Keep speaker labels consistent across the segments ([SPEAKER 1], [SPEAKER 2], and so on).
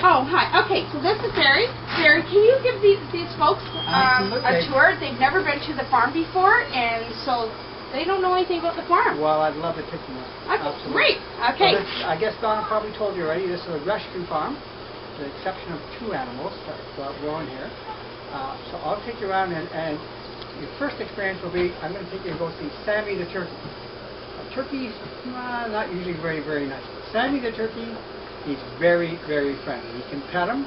[SPEAKER 1] Oh, hi. Okay, so this is Barry. Barry, can you give these folks a tour? They've never been to the farm before, and so they don't know anything about the farm.
[SPEAKER 2] Well, I'd love to take them there.
[SPEAKER 1] Okay, great. Okay.
[SPEAKER 2] So this, I guess Donna probably told you already, this is a rescue farm, with the exception of 2 animals that were on here. So I'll take you around, and your first experience will be, I'm going to take you to go see Sammy the turkey. Turkey's not usually very, very nice. Sammy the turkey, he's very, very friendly. You can pet him.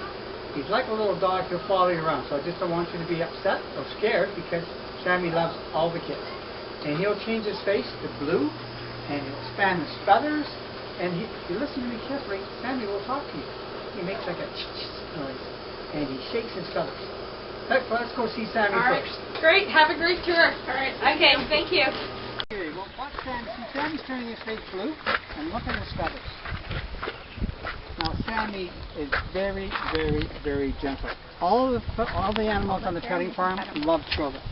[SPEAKER 2] He's like a little dog to follow you around. So I just don't want you to be upset or scared because Sammy loves all the kids. And he'll change his face to blue, and he'll expand his feathers. And if you listen to me carefully, Sammy will talk to you. He makes like a noise, and he shakes his feathers. Let's go see Sammy first.
[SPEAKER 1] Great. Have a great tour. All right. Okay. Thank you.
[SPEAKER 2] Okay, well, watch Sammy. See, Sammy's turning his face blue, and look at his feathers. Now, Sammy is very, very, very gentle. All the animals on the petting farm love children.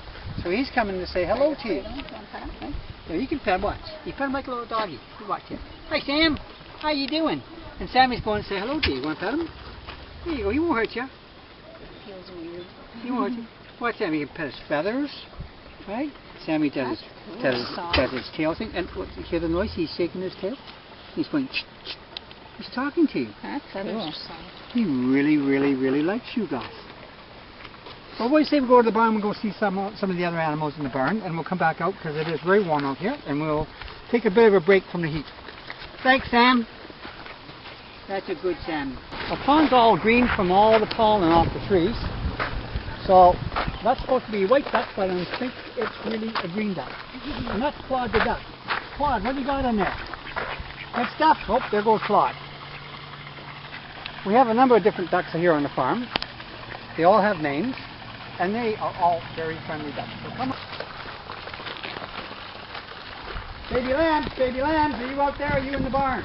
[SPEAKER 2] So he's coming to say hello to you. Right? So you can pet him. Watch. You pet him like a little doggy. You watch him. Hi, Sam. How you doing? And Sammy's going to say hello to you. You want to pet him? There you go. He won't hurt you.
[SPEAKER 3] Feels weird.
[SPEAKER 2] He won't hurt you. Watch Sammy. You can pet his feathers. Right? Sammy does his tail thing, and look, you hear the noise? He's shaking his tail. He's going. He's talking to you.
[SPEAKER 3] That feathers are soft.
[SPEAKER 2] He really, really, really likes you guys. Well, what do you say we go to the barn and go see some of the other animals in the barn, and we'll come back out because it is very warm out here, and we'll take a bit of a break from the heat. Thanks, Sam. That's a good Sam. The pond's all green from all the pollen off the trees, so that's supposed to be a white duck, but I think it's really a green duck. And that's Claude the duck. Claude, what do you got in there? Good stuff. Oh, there goes Claude. We have a number of different ducks here on the farm. They all have names, and they are all very friendly ducks. So come on. Baby lambs, are you out there or are you in the barn?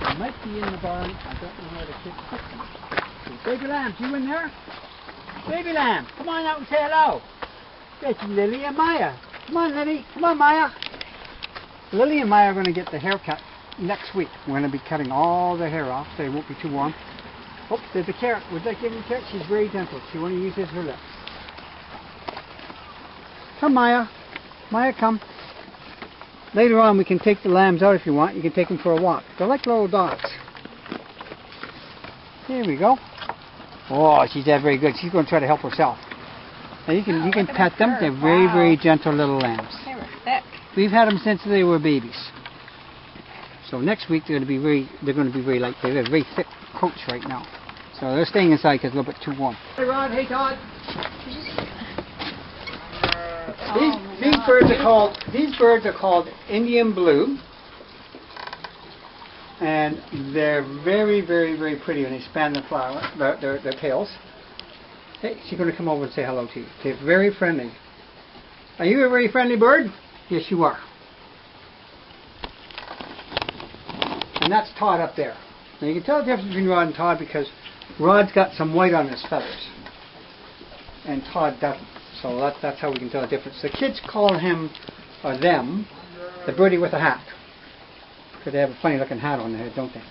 [SPEAKER 2] I might be in the barn. I don't know where the kids put them. Baby lambs, you in there? Baby lamb, come on out and say hello. It's Lily and Maya. Come on, Lily. Come on, Maya. Lily and Maya are going to get the haircut next week. We're going to be cutting all the hair off so it won't be too warm. Oh, there's a carrot. Would you like to give her a carrot? She's very gentle. She only uses her lips. Come, Maya. Maya, come. Later on, we can take the lambs out if you want. You can take them for a walk. They're like little dogs. Here we go. Oh, she's that very good. She's going to try to help herself. Now you can pet them. They're very, very gentle little lambs.
[SPEAKER 3] They were thick.
[SPEAKER 2] We've had them since they were babies. So next week they're going to be very light. They have very thick coats right now. So they're staying inside because it's a little bit too warm. Hey Rod, hey Todd. These birds are called Indian blue. And they're very, very, very pretty when they span their tails. Hey, she's going to come over and say hello to you. They're very friendly. Are you a very friendly bird? Yes, you are. And that's Todd up there. Now you can tell the difference between Rod and Todd because Rod's got some white on his feathers. And Todd doesn't. So that's how we can tell the difference. The kids call him, or them, the birdie with a hat. Because they have a funny looking hat on their head, don't they?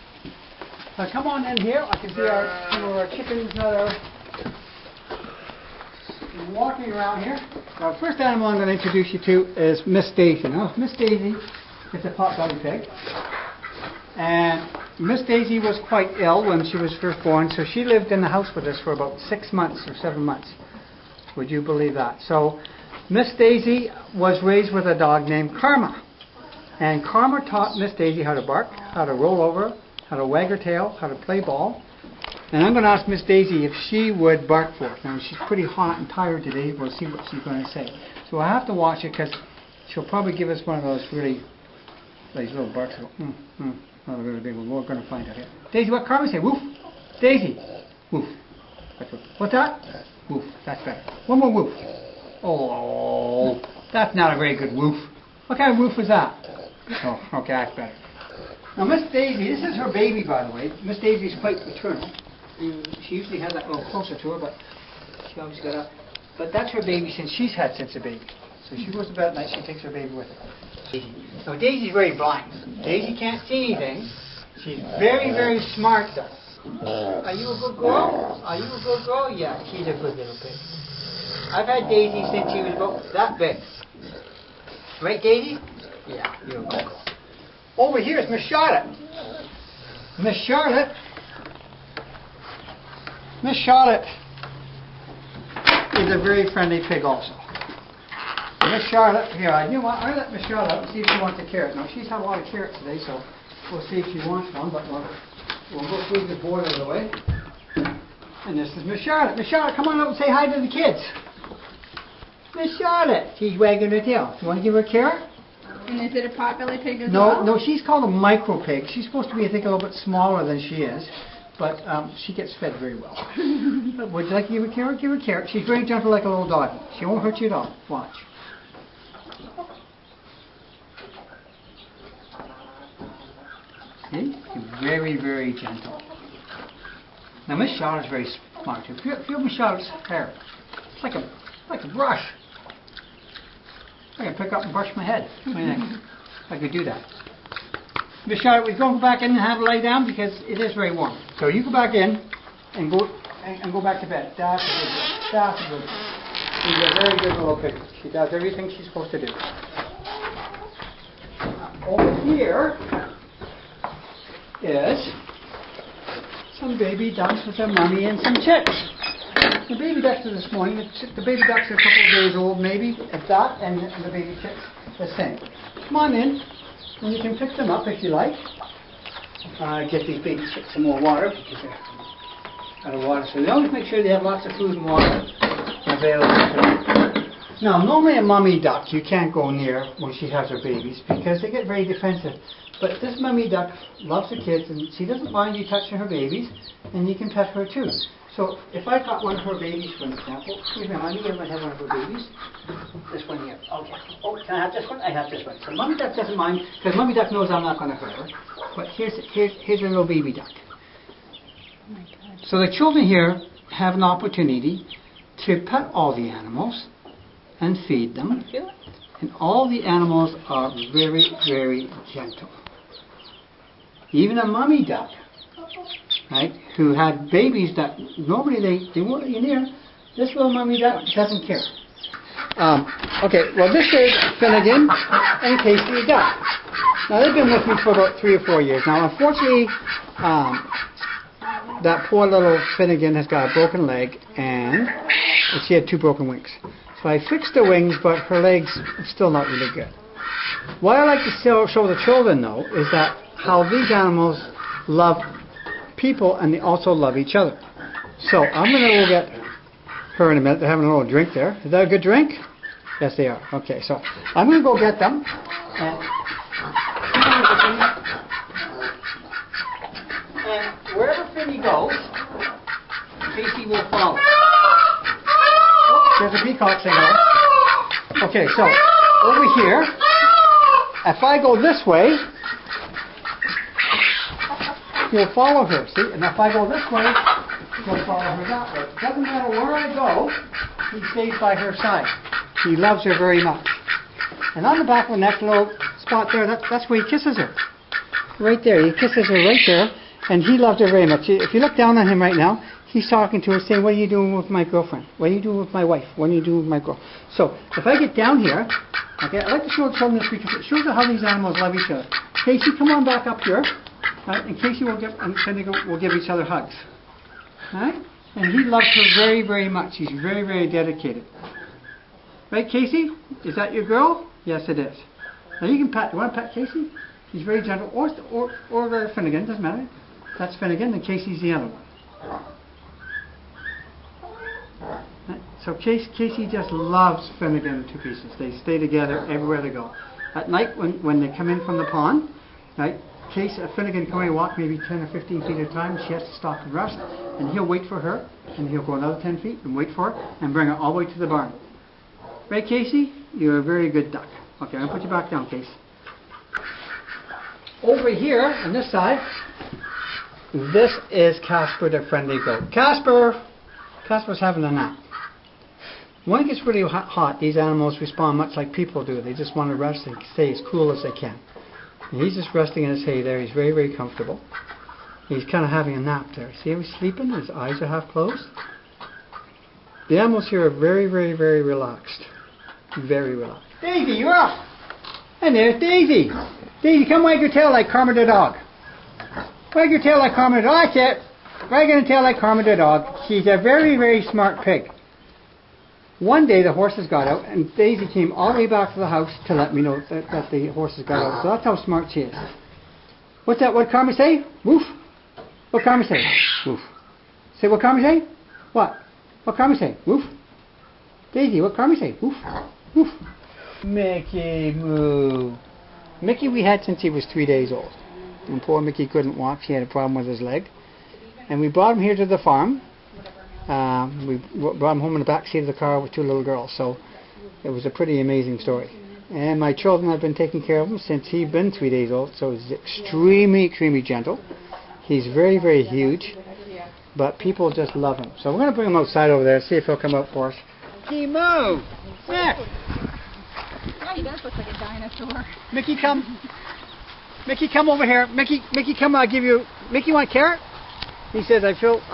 [SPEAKER 2] Now come on in here. I can see some of our chickens that are walking around here. Now the first animal I'm going to introduce you to is Miss Daisy. Now Miss Daisy is a pot-bellied pig. And Miss Daisy was quite ill when she was first born, so she lived in the house with us for about 6 months or 7 months. Would you believe that? So Miss Daisy was raised with a dog named Karma. And Karma taught Miss Daisy how to bark, how to roll over, how to wag her tail, how to play ball. And I'm going to ask Miss Daisy if she would bark for us. Now she's pretty hot and tired today. We'll see what she's going to say. So I have to watch it because she'll probably give us one of those these little barks. Not a really big one. We're going to find out here. Daisy, what Karma say? Woof. Daisy. Woof. What's that? Woof. That's better. One more woof. Oh, that's not a very good woof. What kind of woof was that? Oh, okay, that's better. Now, Miss Daisy, this is her baby, by the way. Miss Daisy's quite maternal. She usually has that a little closer to her, but she always got up. But that's her baby since a baby. So she goes to bed at night, she takes her baby with her. Daisy. Now, Daisy's very blind. Daisy can't see anything. She's very, very smart. Are you a good girl? Are you a good girl? Yeah, she's a good little pig. I've had Daisy since she was about that big. Right, Daisy? Yeah, you're a good girl. Over here is Miss Charlotte. Miss Charlotte. Miss Charlotte is a very friendly pig also. Miss Charlotte, here, you know what, I'll let Miss Charlotte out and see if she wants a carrot. Now, she's had a lot of carrots today, so we'll see if she wants one, but we'll go through the board out of the way. And this is Miss Charlotte. Miss Charlotte, come on out and say hi to the kids. Miss Charlotte, she's wagging her tail. You want to give her a carrot?
[SPEAKER 1] And is it a pot-bellied pig as well?
[SPEAKER 2] No, she's called a micro pig. She's supposed to be, I think, a little bit smaller than she is, but she gets fed very well. But would you like to give her a carrot? Give her a carrot. She's very gentle like a little doggy. She won't hurt you at all. Watch. See? She's very, very gentle. Now, Miss Charlotte's very smart too. Feel Miss Charlotte's hair. It's like a brush. I can pick up and brush my head. What do you think? I could do that. Miss Charlotte, we're going to go back in and have a lay down because it is very warm. So you go back in and go back to bed. That's a good girl. That's a good girl. She's a very good little pig. She does everything she's supposed to do. Over here is some baby ducks with their mommy and some chicks. The baby ducks are this morning. The baby ducks are a couple of days old, maybe, at that, and the baby chicks the same. Come on in, and you can pick them up if you like. Get these baby chicks some more water because they're out of water. So they always make sure they have lots of food and water available to them. Now, normally a mummy duck you can't go near when she has her babies because they get very defensive. But this mummy duck loves the kids and she doesn't mind you touching her babies, and you can pet her too. So if I got one of her babies, for example, excuse me, honey, you might have one of her babies. This one here. Okay. Oh, can I have this one? I have this one. So mummy duck doesn't mind because mummy duck knows I'm not going to hurt her. But here's a little baby duck.
[SPEAKER 3] Oh my God.
[SPEAKER 2] So the children here have an opportunity to pet all the animals and feed them.
[SPEAKER 3] Feel it?
[SPEAKER 2] And all the animals are very, very gentle. Even a mummy duck, right, who had babies that normally they won't let you near, this little mummy duck doesn't care. Okay, well this is Finnegan and Casey the duck. Now they've been with me for about 3 or 4 years. Now unfortunately, that poor little Finnegan has got a broken leg and she had 2 broken wings. So I fixed the wings, but her legs are still not really good. What I like to show the children, though, is that how these animals love people and they also love each other. So I'm going to go get her in a minute. They're having a little drink there. Is that a good drink? Yes, they are. Okay, so I'm going to go get them. And wherever Finny goes, Casey will follow. There's a peacock saying, okay, so over here, if I go this way, he'll follow her, see? And if I go this way, he'll follow her that way. It doesn't matter where I go, he stays by her side. He loves her very much. And on the back of the neck, little spot there, that's where he kisses her. Right there, he kisses her right there, and he loves her very much. If you look down on him right now, he's talking to her saying, what are you doing with my girlfriend? What are you doing with my wife? What are you doing with my girl? So, if I get down here, okay, I like to show the children this because it shows you how these animals love each other. Casey, come on back up here. And Casey will give each other hugs. Alright? And he loves her very, very much. He's very, very dedicated. Right, Casey? Is that your girl? Yes, it is. Now you can pet. You want to pet Casey? He's very gentle. Or Finnegan, doesn't matter. That's Finnegan, and Casey's the other one. So Casey just loves Finnegan to pieces. They stay together everywhere they go. At night, when they come in from the pond, right, Finnegan can only walk maybe 10 or 15 feet at a time. She has to stop and rest, and he'll wait for her, and he'll go another 10 feet and wait for her, and bring her all the way to the barn. Right, Casey? You're a very good duck. Okay, I'm going to put you back down, Casey. Over here, on this side, this is Casper, the friendly goat. Casper! Casper's having a nap. When it gets really hot, these animals respond much like people do. They just want to rest and stay as cool as they can. And he's just resting in his hay there. He's very, very comfortable. He's kind of having a nap there. See how he's sleeping? His eyes are half closed. The animals here are very, very, very relaxed. Very relaxed. Daisy, you're up! And there's Daisy. Daisy, come wag your tail like Karma the dog. Wag your tail like Karma the dog. That's it. Wagging the tail like Karma the dog. She's a very, very smart pig. One day the horses got out and Daisy came all the way back to the house to let me know that the horses got out. So that's how smart she is. What's that? What Karma say? Woof. What Karma say? Woof. Say what Karma say? What? What Karma say? Woof. Daisy, what Karma say? Woof. Woof. Mickey, moo. Mickey we had since he was 3 days old. And poor Mickey couldn't walk. He had a problem with his leg. And we brought him here to the farm. We brought him home in the back seat of the car with 2 little girls. So it was a pretty amazing story. And my children have been taking care of him since he's been 3 days old. So he's extremely, extremely gentle. He's very, very huge. But people just love him. So we're going to bring him outside over there, see if he'll come out for us. He moo! Yeah.
[SPEAKER 3] Yeah, he does look like a dinosaur.
[SPEAKER 2] Mickey, come. Mickey, come over here. Mickey, come. I'll give you. Mickey, want a carrot? He says, I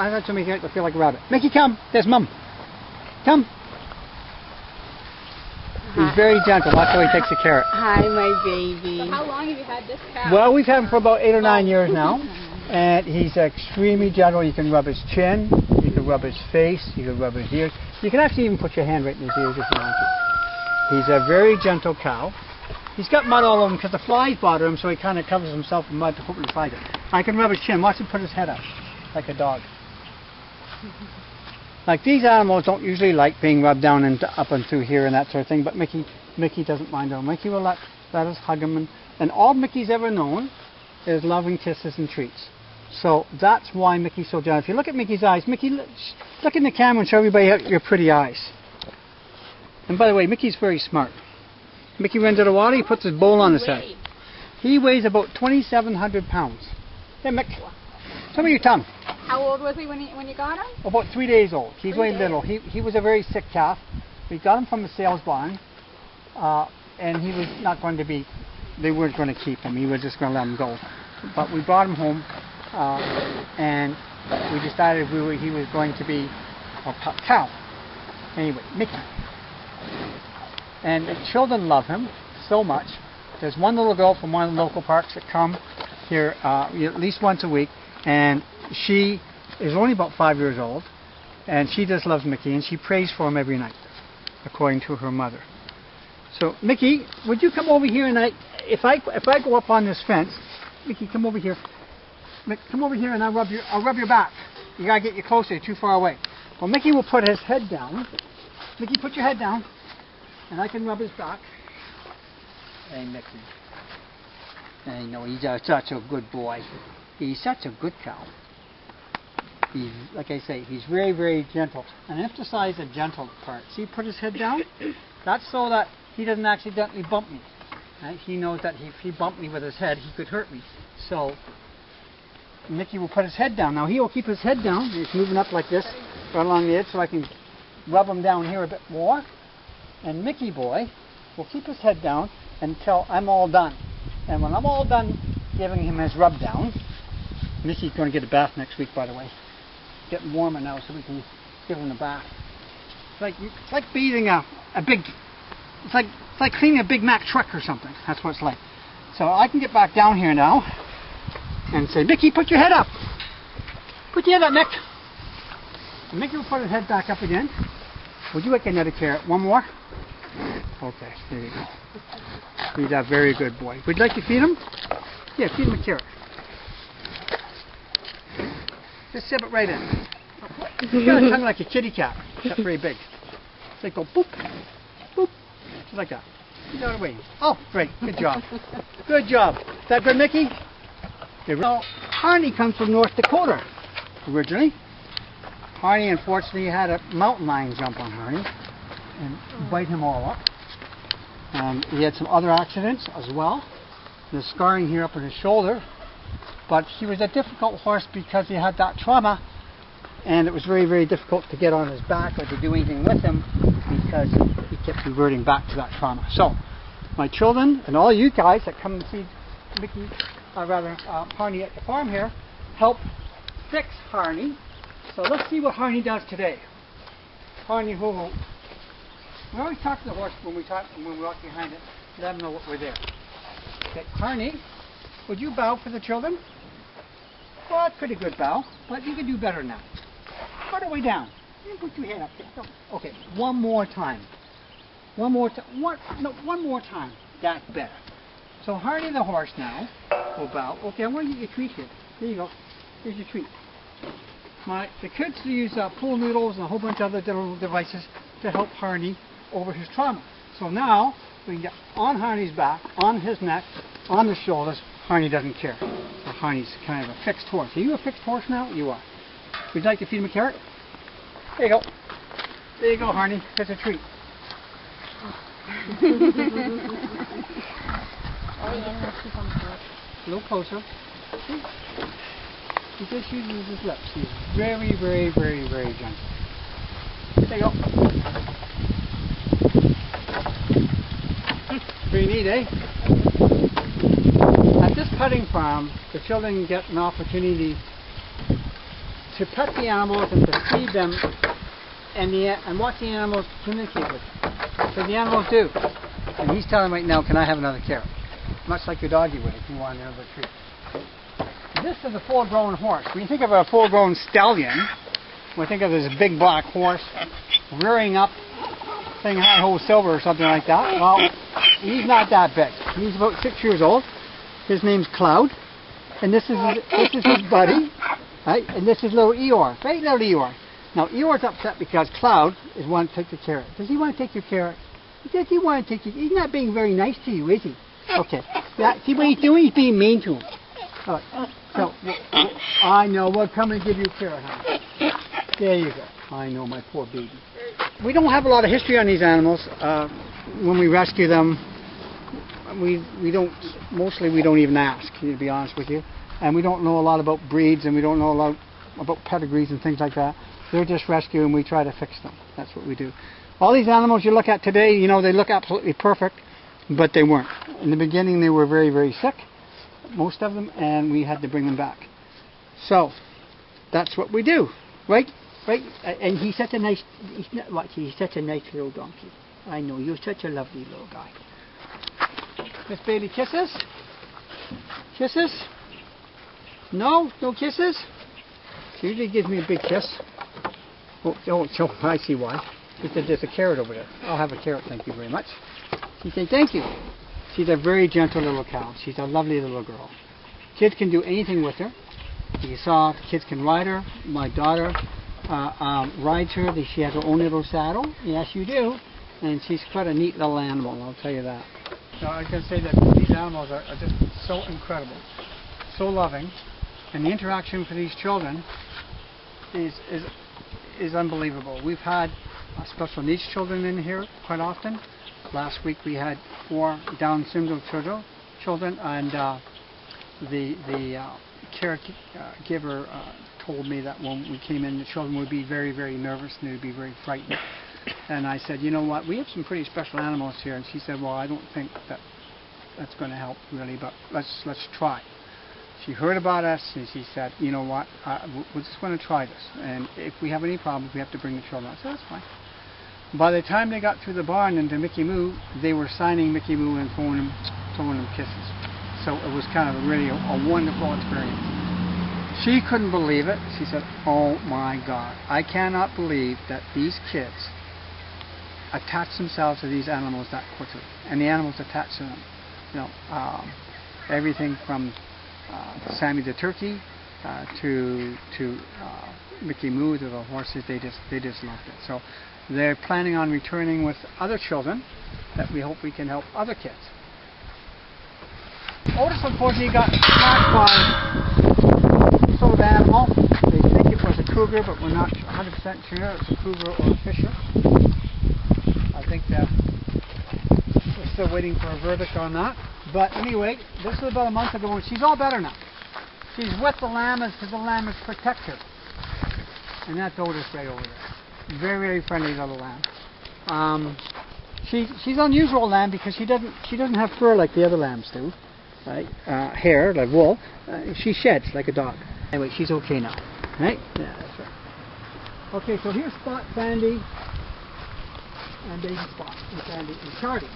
[SPEAKER 2] had so many carrots, I feel like a rabbit. Mickey, come. There's Mum. Come. He's very gentle. That's how he takes a carrot.
[SPEAKER 3] Hi, my baby.
[SPEAKER 1] So how long have you had this cow?
[SPEAKER 2] Well, we've had him for about 8 or 9 years now. And he's extremely gentle. You can rub his chin. You can rub his face. You can rub his ears. You can actually even put your hand right in his ears if you want to. He's a very gentle cow. He's got mud all over him because the flies bother him, so he kind of covers himself in mud to hopefully fight it. I can rub his chin. Watch him put his head up, like a dog. Like these animals don't usually like being rubbed down and up and through here and that sort of thing, but Mickey doesn't mind them. Mickey will let us hug him, and all Mickey's ever known is loving kisses and treats. So that's why Mickey's so gentle. If you look at Mickey's eyes, Mickey, look in the camera and show everybody your pretty eyes. And by the way, Mickey's very smart. Mickey runs out of water, he puts his bowl on his head. He weighs about 2,700 pounds. Hey Mick, show me your tongue.
[SPEAKER 3] How old was he when you got him?
[SPEAKER 2] About 3 days old. He's very little. He was a very sick calf. We got him from a sales barn, and he was not going to be, they weren't going to keep him. He was just going to let him go. But we brought him home, and we decided he was going to be a cow. Anyway, Mickey. And the children love him so much. There's one little girl from one of the local parks that come here at least once a week, and she is only about 5 years old, and she just loves Mickey, and she prays for him every night, according to her mother. So, Mickey, would you come over here, and if I go up on this fence, Mickey, come over here. Come over here, and I'll rub your back. You gotta get you closer. You're too far away. Well, Mickey will put his head down. Mickey, put your head down, and I can rub his back. Hey, Mickey. I know he's such a good boy. He's such a good cow. He's, like I say, he's very, very gentle. And emphasize the gentle part. See, put his head down. That's so that he doesn't accidentally bump me. Right? He knows that if he bumped me with his head, he could hurt me. So Mickey will put his head down. Now he will keep his head down. He's moving up like this, right along the edge, so I can rub him down here a bit more. And Mickey boy will keep his head down until I'm all done. And when I'm all done giving him his rub down, Mickey's going to get a bath next week, by the way. It's getting warmer now, so we can give him a bath. It's like bathing it's like cleaning a Big Mac truck or something. That's what it's like. So I can get back down here now and say, Mickey, put your head up. Put your head up, Mick. And Mickey will put his head back up again. Would you like another carrot? One more? Okay, there you go. He's a very good boy. Would you like to feed him? Yeah, feed him a carrot. Just sip it right in. He's got a tongue like a kitty cat, except very big. So go boop, boop, just like that. Get out of the way. Oh, great. Good job. Good job. Is that good, Mickey? Now, Harney comes from North Dakota originally. Harney, unfortunately, had a mountain lion jump on Harney and bite him all up. And he had some other accidents as well. There's scarring here up in his shoulder. But he was a difficult horse because he had that trauma, and it was very, very difficult to get on his back or to do anything with him because he kept reverting back to that trauma. So, my children and all you guys that come and see Harney at the farm here, help fix Harney. So let's see what Harney does today. Harney, ho ho. We always talk to the horse when we walk behind it, let them know what we're there. Okay, Harney, would you bow for the children? Well, that's a pretty good bow, but you can do better now. All the way down. You put your hand up there. Okay, one more time. One more time. That's better. So Harney the horse now will bow. Okay, I want to get your treat here. There you go. Here's your treat. The kids use pool noodles and a whole bunch of other little devices to help Harney over his trauma. So now we can get on Harney's back, on his neck, on his shoulders. Harney doesn't care. So Harney's kind of a fixed horse. Are you a fixed horse now? You are. Would you like to feed him a carrot? There you go. There you go, Harney. That's a treat. A little closer. See? He just uses his lips. He's very, very, very, very gentle. There you go. Pretty neat, eh? At this petting farm, the children get an opportunity to pet the animals and to feed them and watch the animals communicate with them. So the animals do. And he's telling right now, can I have another carrot? Much like your doggy would if you wanted another treat. This is a full-grown horse. When you think of a full-grown stallion, we think of this big black horse rearing up, saying hi ho silver or something like that. Well, he's not that big. He's about 6 years old. His name's Cloud, and this is his buddy, right? And this is little Eeyore, right, little Eeyore. Now Eeyore's upset because Cloud is wanting to take the carrot. Does he want to take your carrot? Does he want to take you? He's not being very nice to you, is he? Okay. Yeah, see what he's doing? He's being mean to him. All right. So, I know. We'll come and give you a carrot, honey. There you go. I know, my poor baby. We don't have a lot of history on these animals. When we rescue them, we don't even ask, to be honest with you. And we don't know a lot about breeds, and we don't know a lot about pedigrees and things like that. They're just rescue, and we try to fix them. That's what we do. All these animals you look at today, you know, they look absolutely perfect, but they weren't. In the beginning, they were very, very sick, most of them, and we had to bring them back. So, that's what we do, right? Right? And he's such a nice, he's such a nice little donkey. I know, you're such a lovely little guy. Miss Bailey, kisses? Kisses? No? No kisses? She usually gives me a big kiss. Oh, so I see why. He said there's a carrot over there. I'll have a carrot, thank you very much. She said thank you. She's a very gentle little cow. She's a lovely little girl. Kids can do anything with her. You saw the kids can ride her. My daughter rides her. She has her own little saddle. Yes, you do. And she's quite a neat little animal, I'll tell you that. So I can say that these animals are just so incredible, so loving, and the interaction for these children is unbelievable. We've had special needs children in here quite often. Last week we had 4 Down syndrome children, and the caregiver told me that when we came in, the children would be very, very nervous and they would be very frightened. And I said, you know what, we have some pretty special animals here. And she said, well, I don't think that's going to help really, but let's try. She heard about us and she said, you know what, we're just going to try this. And if we have any problems, we have to bring the children. I said, that's fine. By the time they got through the barn into Mickey Moo, they were signing Mickey Moo and throwing him kisses. So it was kind of really a wonderful experience. She couldn't believe it. She said, oh my God, I cannot believe that these kids attach themselves to these animals that quickly, and the animals attach to them. You know, everything from Sammy the turkey to Mickey Moo to the horses. They just loved it. So they're planning on returning with other children that we hope we can help other kids. Otis unfortunately got attacked by some sort of animal. They think it was a cougar, but we're not 100% sure it's a cougar or a fisher. I think that we're still waiting for a verdict on that. But anyway, this was about a month ago, and she's all better now. She's with the Llamas because the Llamas protect her. And that's Otis right over there. Very, very friendly little lamb. She's an unusual lamb because she doesn't have fur like the other lambs do. hair, like wool, she sheds like a dog. Anyway, she's okay now. Right? Yeah, that's right. Okay, so here's Spot, Sandy, and baby Spot, and Sandy, and Charlie.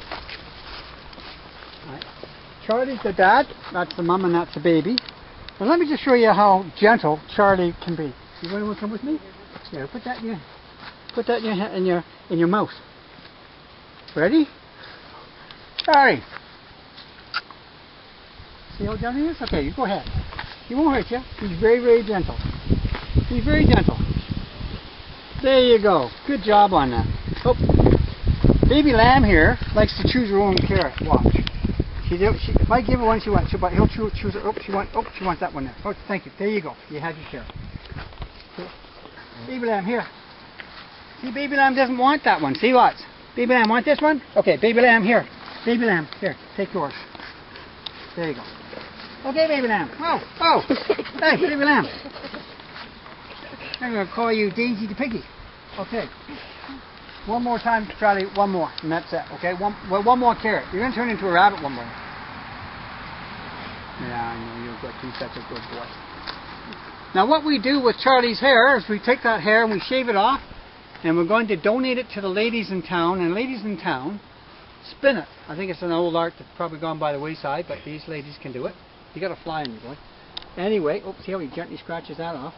[SPEAKER 2] Right. Charlie's the dad, that's the mom, and that's the baby. And let me just show you how gentle Charlie can be. You want to come with me? Here, put that in your mouth. Ready? Charlie. See how gentle he is? Okay, you go ahead. He won't hurt you. He's very, very gentle. He's very gentle. There you go. Good job on that. Oh, baby lamb here likes to choose her own carrot. Watch. If I give her one, he'll choose it. Oh, she wants that one there. Oh, thank you. There you go. You have your carrot. Okay. Baby lamb here. See, baby lamb doesn't want that one. See what? Baby lamb want this one? Okay, baby lamb here. Baby lamb here. Take yours. There you go. Okay, baby lamb. Oh. Hey, baby lamb. I'm going to call you Daisy the Piggy. Okay. One more time, Charlie. One more, and that's it. Okay. One more carrot. You're going to turn into a rabbit one more. Yeah, I know you're good. You're such a good boy. Now, what we do with Charlie's hair is we take that hair and we shave it off, and we're going to donate it to the ladies in town. And ladies in town spin it. I think it's an old art that's probably gone by the wayside, but these ladies can do it. You got a fly in your boy. Anyway, see how he gently scratches that off.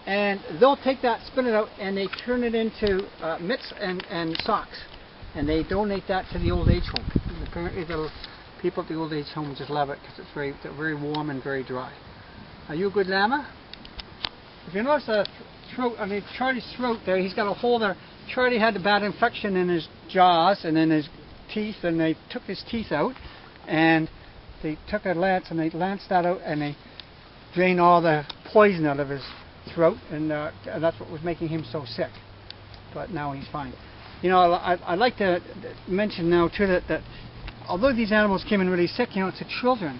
[SPEAKER 2] And they'll take that, spin it out, and they turn it into mitts and socks. And they donate that to the old age home. And apparently the people at the old age home just love it because it's very warm and very dry. Are you a good llama? If you notice the throat, Charlie's throat there, he's got a hole there. Charlie had a bad infection in his jaws and in his teeth, and they took his teeth out, and they took a lance and they lanced that out, and they drained all the poison out of his throat, and that's what was making him so sick. But now he's fine. You know, I'd like to mention now too that although these animals came in really sick, you know, it's the children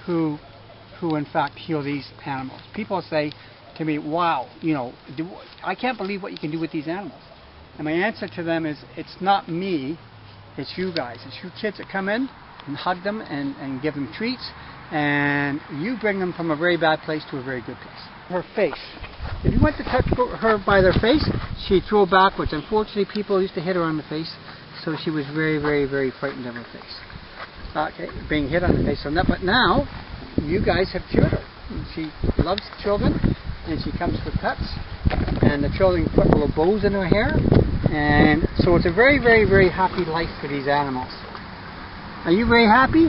[SPEAKER 2] who in fact heal these animals. People say to me, "Wow, you know, I can't believe what you can do with these animals." And my answer to them is, it's not me, it's you guys. It's you kids that come in and hug them and give them treats, and you bring them from a very bad place to a very good place. Her face. If you went to touch her by their face, she'd throw backwards. Unfortunately, people used to hit her on the face, so she was very, very, very frightened of her face. Okay, being hit on the face. But now, you guys have cured her. She loves children, and she comes for pets, and the children put little bows in her hair, and so it's a very, very, very happy life for these animals. Are you very happy?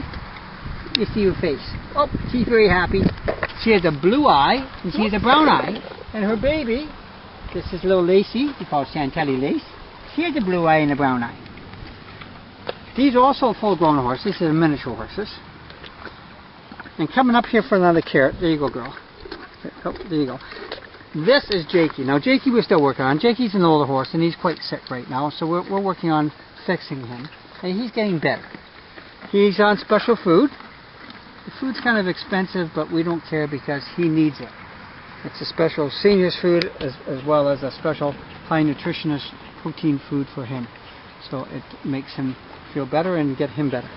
[SPEAKER 2] You see your face. Oh, she's very happy. She has a blue eye, and she has a brown eye, and her baby, this is little Lacey, we call Chantelli Lace, she has a blue eye and a brown eye. These are also full-grown horses. These are miniature horses. And coming up here for another carrot, there you go, girl. Oh, there you go. This is Jakey. Now, Jakey we're still working on. Jakey's an older horse, and he's quite sick right now, so we're working on fixing him. And he's getting better. He's on special food. The food's kind of expensive, but we don't care because he needs it. It's a special senior's food as well as a special high nutritionist protein food for him. So it makes him feel better and get him better.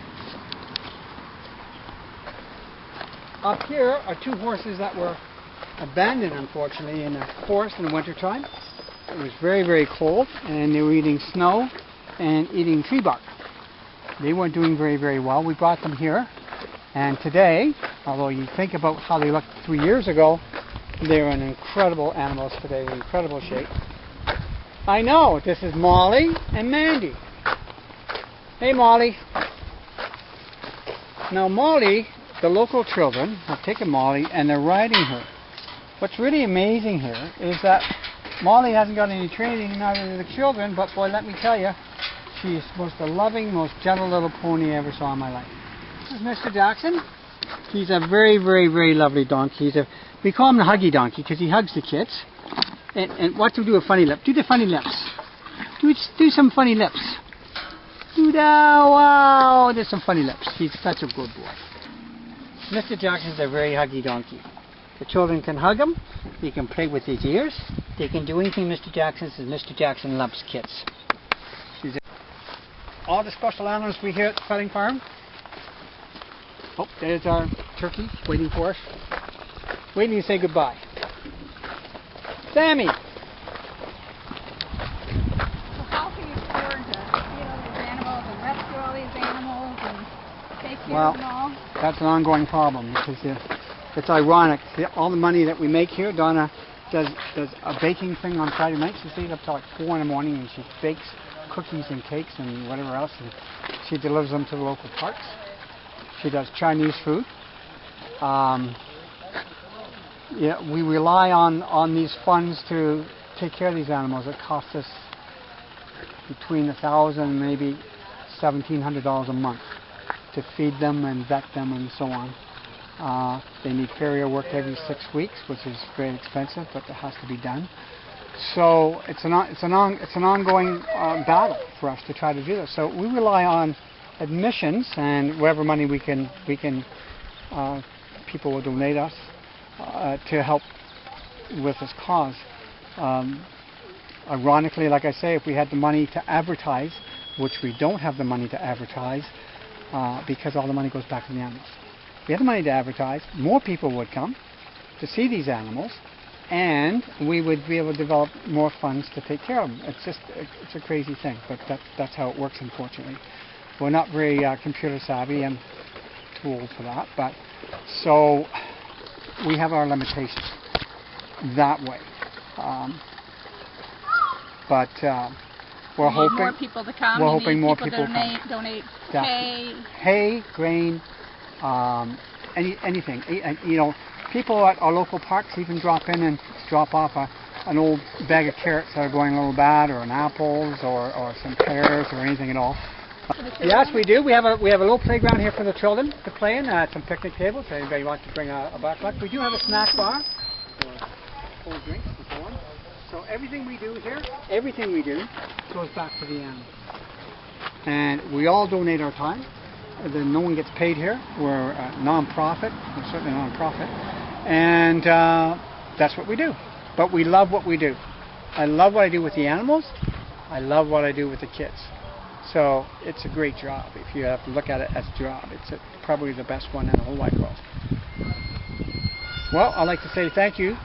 [SPEAKER 2] Up here are two horses that were abandoned, unfortunately, in the forest in the wintertime. It was very, very cold, and they were eating snow and eating tree bark. They weren't doing very, very well. We brought them here. And today, although you think about how they looked 3 years ago, they're in incredible animals today, in incredible shape. I know, this is Molly and Mandy. Hey Molly. Now Molly, the local children have taken Molly and they're riding her. What's really amazing here is that Molly hasn't got any training, neither do the children, but boy, let me tell you, she is the loving, most gentle little pony I ever saw in my life. This is Mr. Jackson. He's a very, very, very lovely donkey. We call him the huggy donkey because he hugs the kids. And what to do a funny lip? Do the funny lips. Do some funny lips. Do that. Wow. There's some funny lips. He's such a good boy. Mr. Jackson's a very huggy donkey. The children can hug him. They can play with his ears. They can do anything Mr. Jackson says. Mr. Jackson loves kids. All the special animals we here at the petting farm Oh, there's our turkey waiting for us. Waiting to say goodbye. Sammy!
[SPEAKER 3] So how can you afford to feed all these animals and rescue all these animals and take care of them all?
[SPEAKER 2] That's an ongoing problem because it's ironic. See, all the money that we make here, Donna does a baking thing on Friday night. She stays up till like 4 in the morning and she bakes cookies and cakes and whatever else, and she delivers them to the local parks. She does Chinese food. Yeah, we rely on these funds to take care of these animals. It costs us between $1,000 and maybe $1,700 a month to feed them and vet them and so on. They need farrier work every 6 weeks, which is very expensive, but it has to be done. So it's an ongoing battle for us to try to do this. So we rely on admissions and whatever money we can people will donate us to help with this cause. Ironically, like I say, if we had the money to advertise, which we don't have the money to advertise, because all the money goes back to the animals. If we had the money to advertise, more people would come to see these animals, and we would be able to develop more funds to take care of them. It's a crazy thing, but that's how it works, unfortunately. We're not very computer savvy. I'm too old for that, but so we have our limitations that way. But we're hoping
[SPEAKER 3] more people to come.
[SPEAKER 2] We're hoping more people
[SPEAKER 3] donate
[SPEAKER 2] hay, grain, anything. You know, people at our local parks even drop in and drop off an old bag of carrots that are going a little bad, or an apples, or some pears, or anything at all. Yes, we do. We have a little playground here for the children to play in. Some picnic tables. If anybody wants to bring a backpack. We do have a snack bar for cold drinks and so on. So everything we do here, goes back to the animals. And we all donate our time. No one gets paid here. We're a non-profit. We're certainly a non-profit. And that's what we do. But we love what we do. I love what I do with the animals. I love what I do with the kids. So it's a great job. If you have to look at it as a job, it's probably the best one in the whole wide world. Well, I'd like to say thank you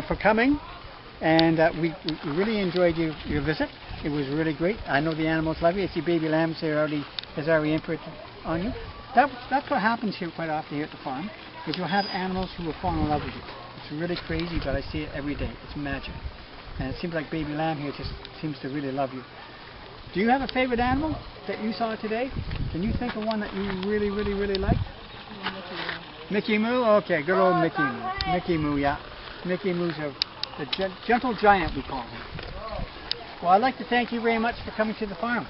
[SPEAKER 2] for coming, and we really enjoyed your visit. It was really great. I know the animals love you. I see baby lambs there has already imprinted on you. That's what happens here quite often here at the farm, is you'll have animals who will fall in love with you. It's really crazy, but I see it every day. It's magic. And it seems like baby lamb here just seems to really love you. Do you have a favorite animal that you saw today? Can you think of one that you really, really, really liked? Mickey Moo? Okay, good old Mickey Moo. Mickey Moo, yeah. Mickey Moo's the gentle giant, we call him. Well, I'd like to thank you very much for coming to the farm.